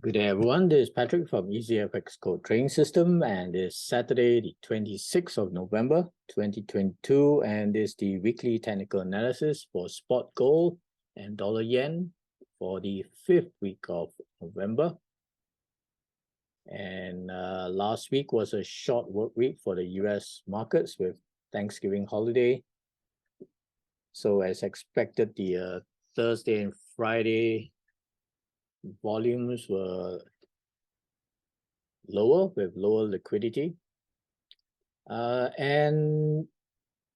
Good day, everyone. This is Patrick from UsdJpy Code Trading System, and it's Saturday, the 26th of November, 2022, and this is the weekly technical analysis for spot gold and dollar yen for the 5th week of November. And last week was a short work week for the US markets with Thanksgiving holiday. So as expected, the Thursday and Friday volumes were lower with lower liquidity, and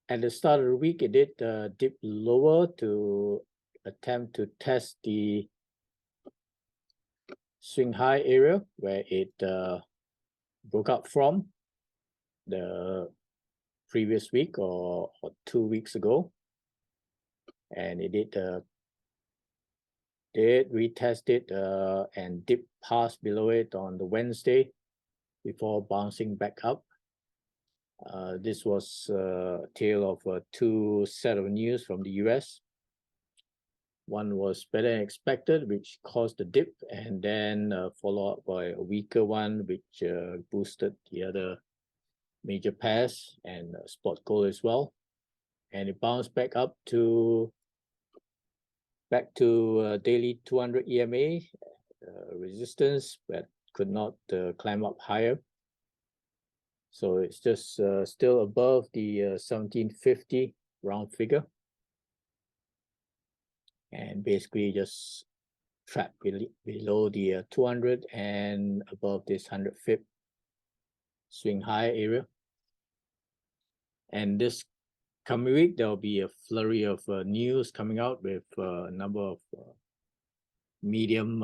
at the start of the week it did dip lower to attempt to test the swing high area where it broke up from the previous week or 2 weeks ago, and it did retest it and dip past below it on the Wednesday before bouncing back up. This was a tale of two set of news from the US. One was better than expected, which caused the dip, and then followed up by a weaker one, which boosted the other major pairs and spot gold as well. And it bounced back up to daily 200 EMA resistance, but could not climb up higher. So it's just still above the 1750 round figure, and basically just trapped below the 200 and above this 100 pip swing high area. And this coming week, there will be a flurry of news coming out with a number of medium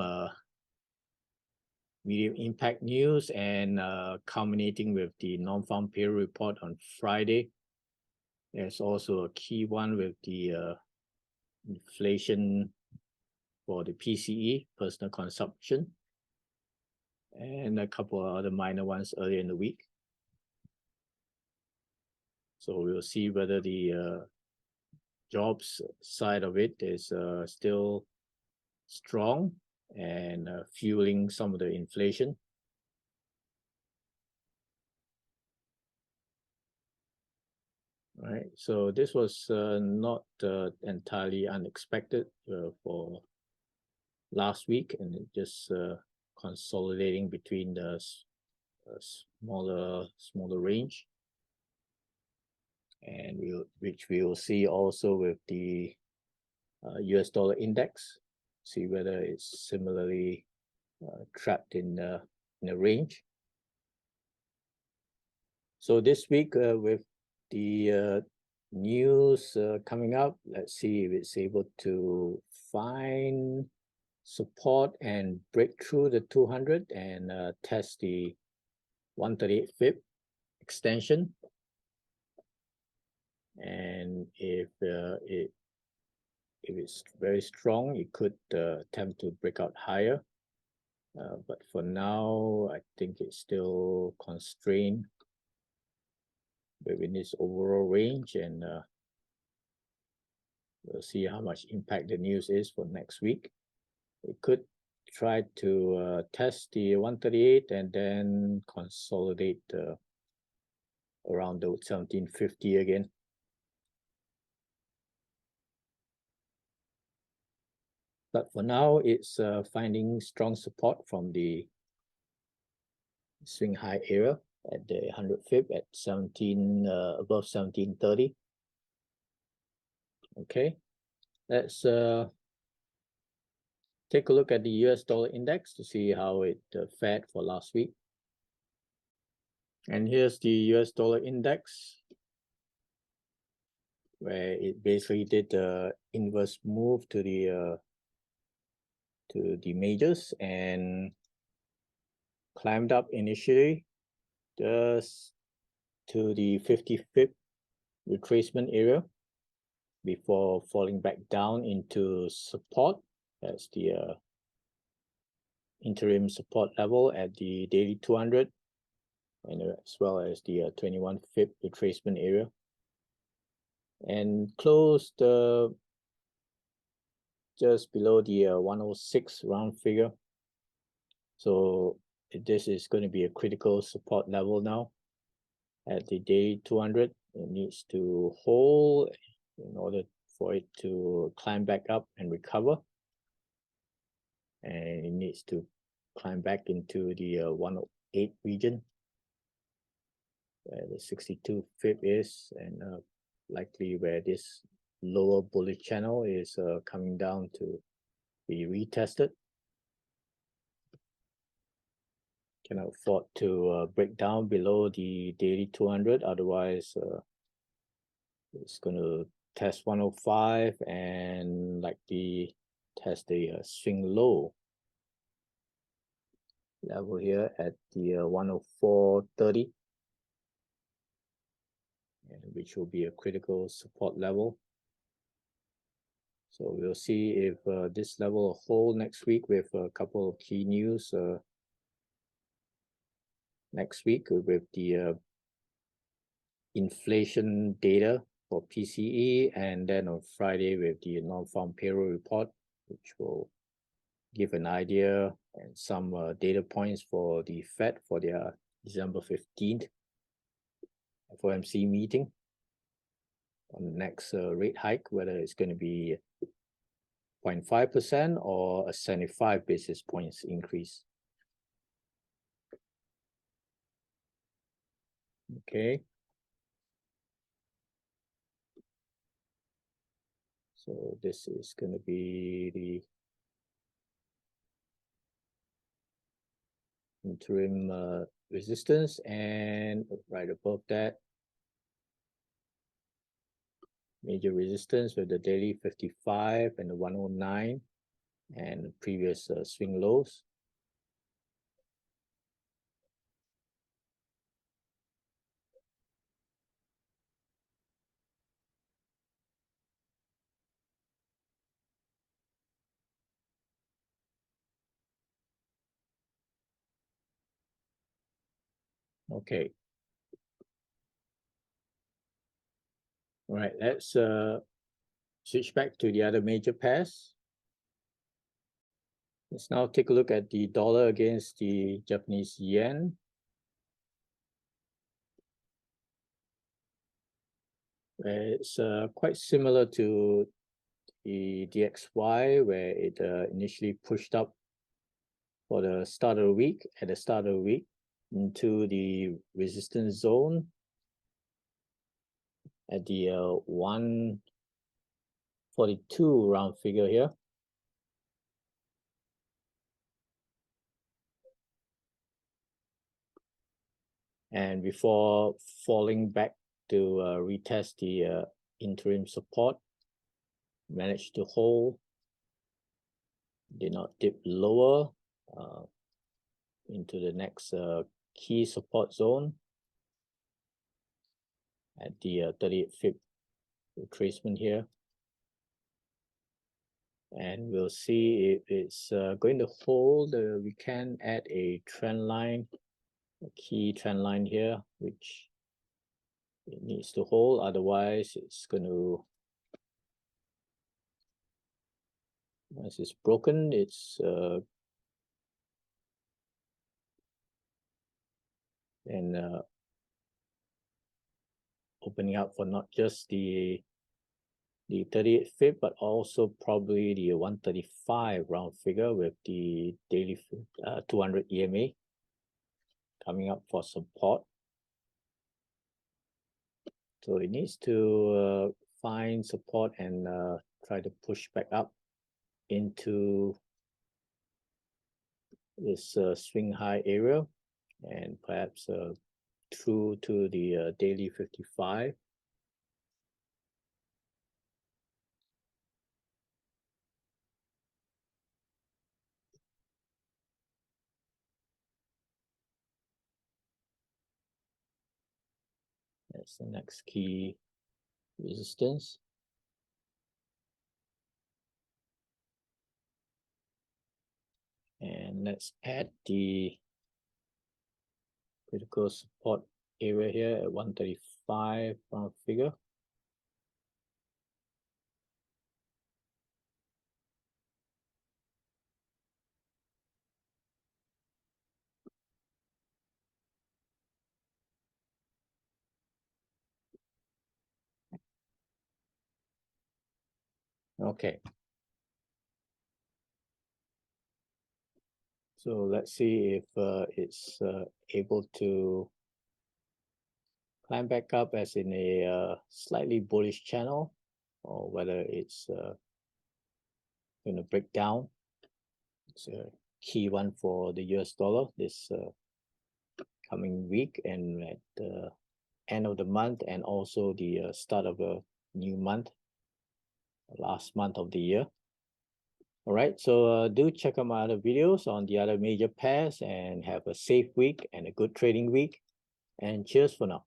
impact news, and culminating with the non-farm payroll report on Friday. There's also a key one with the inflation for the PCE, personal consumption, and a couple of other minor ones earlier in the week. So we'll see whether the jobs side of it is still strong and fueling some of the inflation. Right, so this was not entirely unexpected for last week, and it just consolidating between the smaller range, and which we will see also with the US dollar index. See whether it's similarly trapped in a range. So this week with the news coming up, let's see if it's able to find support and break through the 200 and test the 138 pip extension. And if it's very strong, it could attempt to break out higher. But for now, I think it's still constrained within this overall range, and we'll see how much impact the news is for next week. It could try to test the 138 and then consolidate around the 1750 again. But for now, it's finding strong support from the swing high area at the 100 pip at above 1730. Okay, let's take a look at the US dollar index to see how it fared for last week. And here's the US dollar index, where it basically did the inverse move to the majors and climbed up initially just to the 50 pip retracement area before falling back down into support. That's the interim support level at the daily 200, and as well as the 21 pip retracement area, and closed just below the 106 round figure So this is going to be a critical support level now at the day 200. It needs to hold in order for it to climb back up and recover. And it needs to climb back into the 108 region where the 62 fib is, and likely where this lower bullish channel is coming down to be retested. Cannot afford to break down below the daily 200, otherwise it's going to test 105 and likely test the swing low level here at the 104.30, which will be a critical support level. So we'll see if this level will hold next week with a couple of key news next week with the inflation data for PCE, and then on Friday with the non-farm payroll report, which will give an idea and some data points for the Fed for their December 15th FOMC meeting on the next rate hike, whether it's going to be 0.5% or a 75 basis points increase. Okay. So this is going to be the interim resistance, and right above that, major resistance with the daily 55 and the 109 and previous swing lows. Okay. All right, let's switch back to the other major pairs. Let's now take a look at the dollar against the Japanese yen. It's quite similar to the DXY, where it initially pushed up for the start of the week, at the start of the week, into the resistance zone at the 142 round figure here. And before falling back to retest the interim support, managed to hold, did not dip lower into the next key support zone at the 38 fib retracement here. And we'll see if it's going to hold. We can add a trend line, a key trend line here, which it needs to hold, otherwise it's going to, once it's broken, it's opening up for not just the 38 fib, but also probably the 135 round figure with the daily 200 EMA coming up for support. So it needs to find support and try to push back up into this swing high area, and perhaps through to the daily 55. That's the next key resistance. And let's add the critical support area here at 135 round figure. Okay. So let's see if it's able to climb back up as in a slightly bullish channel, or whether it's going to break down. It's a key one for the US dollar this coming week and at the end of the month, and also the start of a new month, last month of the year. All right, so do check out my other videos on the other major pairs, and have a safe week and a good trading week. And cheers for now.